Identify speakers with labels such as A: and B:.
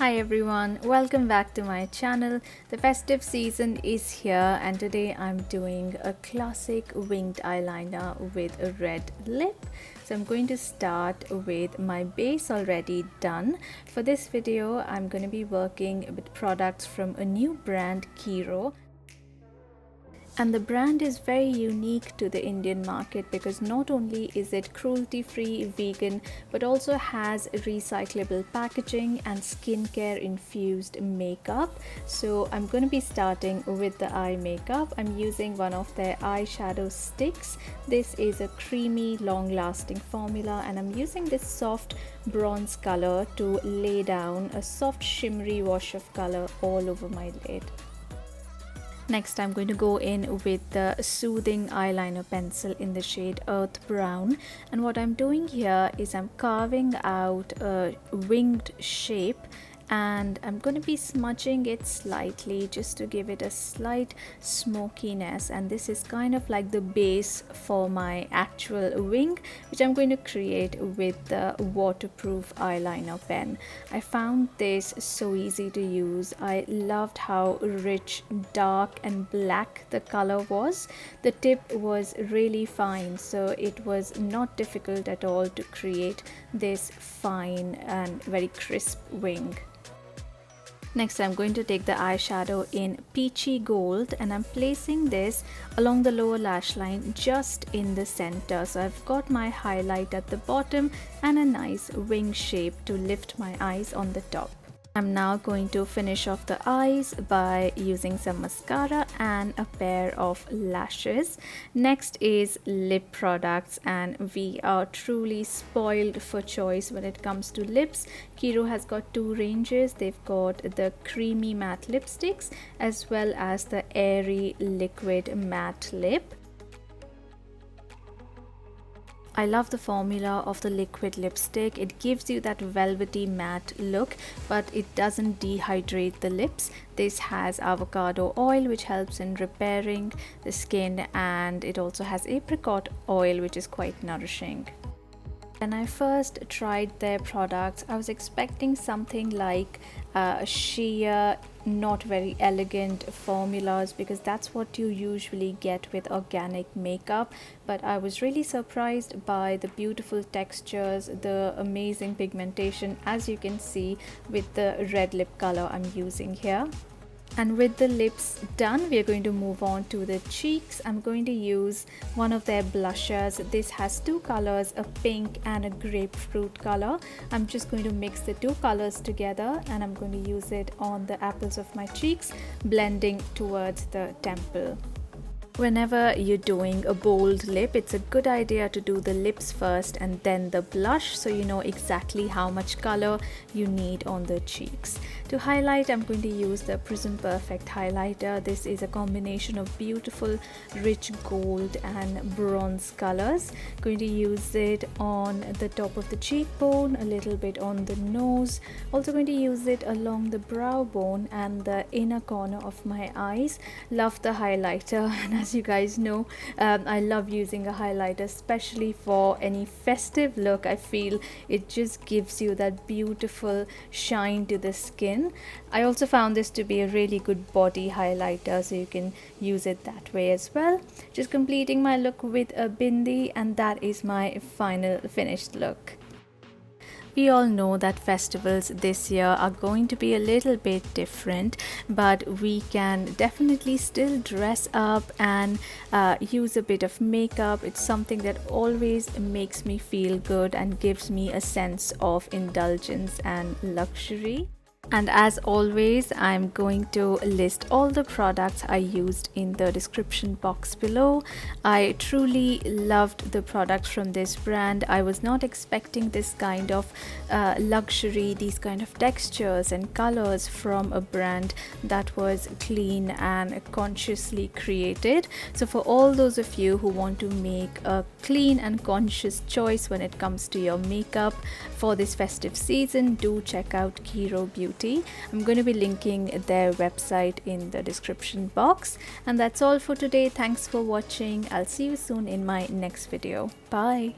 A: Hi everyone, welcome back to my channel. The festive season is here and today I'm doing a classic winged eyeliner with a red lip. So I'm going to start with my base already done. For this video, I'm going to be working with products from a new brand, Kiro. And the brand is very unique to the Indian market because not only is it cruelty-free, vegan, but also has recyclable packaging and skincare infused makeup. So I'm going to be starting with the eye makeup. I'm using one of their eyeshadow sticks. This is a creamy, long-lasting formula and I'm using this soft bronze color to lay down a soft shimmery wash of color all over my lid. Next, I'm going to go in with the Soothing Eyeliner Pencil in the shade Earth Brown. And what I'm doing here is I'm carving out a winged shape and I'm going to be smudging it slightly just to give it a slight smokiness, and this is kind of like the base for my actual wing, which I'm going to create with the waterproof eyeliner pen. I found this so easy to use. I loved how rich, dark and black the color was. The tip was really fine, so it was not difficult at all to create this fine and very crisp wing. Next, I'm going to take the eyeshadow in Peachy Gold and I'm placing this along the lower lash line just in the center. So I've got my highlight at the bottom and a nice wing shape to lift my eyes on the top. I'm now going to finish off the eyes by using some mascara and a pair of lashes. Next is lip products, and we are truly spoiled for choice when it comes to lips. Kiro has got two ranges. They've got the creamy matte lipsticks as well as the airy liquid matte lip. I love the formula of the liquid lipstick. It gives you that velvety matte look, but it doesn't dehydrate the lips. This has avocado oil, which helps in repairing the skin, and it also has apricot oil, which is quite nourishing. When I first tried their products, I was expecting something like sheer, not very elegant formulas, because that's what you usually get with organic makeup. But I was really surprised by the beautiful textures, the amazing pigmentation, as you can see with the red lip color I'm using here. And with the lips done, we are going to move on to the cheeks. I'm going to use one of their blushers. This has two colors, a pink and a grapefruit color. I'm just going to mix the two colors together and I'm going to use it on the apples of my cheeks, blending towards the temple. Whenever you're doing a bold lip, it's a good idea to do the lips first and then the blush, so you know exactly how much color you need on the cheeks. To highlight, I'm going to use the Prism Perfect highlighter. This is a combination of beautiful rich gold and bronze colors. Going to use it on the top of the cheekbone, a little bit on the nose. Also going to use it along the brow bone and the inner corner of my eyes. Love the highlighter, and as you guys know, I love using a highlighter, especially for any festive look. I feel it just gives you that beautiful shine to the skin. I also found this to be a really good body highlighter, so you can use it that way as well. Just completing my look with a bindi, and that is my final finished look. We all know that festivals this year are going to be a little bit different, but we can definitely still dress up and use a bit of makeup. It's something that always makes me feel good and gives me a sense of indulgence and luxury. And as always, I'm going to list all the products I used in the description box below. I truly loved the products from this brand. I was not expecting this kind of luxury, these kind of textures and colors from a brand that was clean and consciously created. So for all those of you who want to make a clean and conscious choice when it comes to your makeup for this festive season, do check out Kiro Beauty. I'm going to be linking their website in the description box. And that's all for today. Thanks for watching. I'll see you soon in my next video. Bye.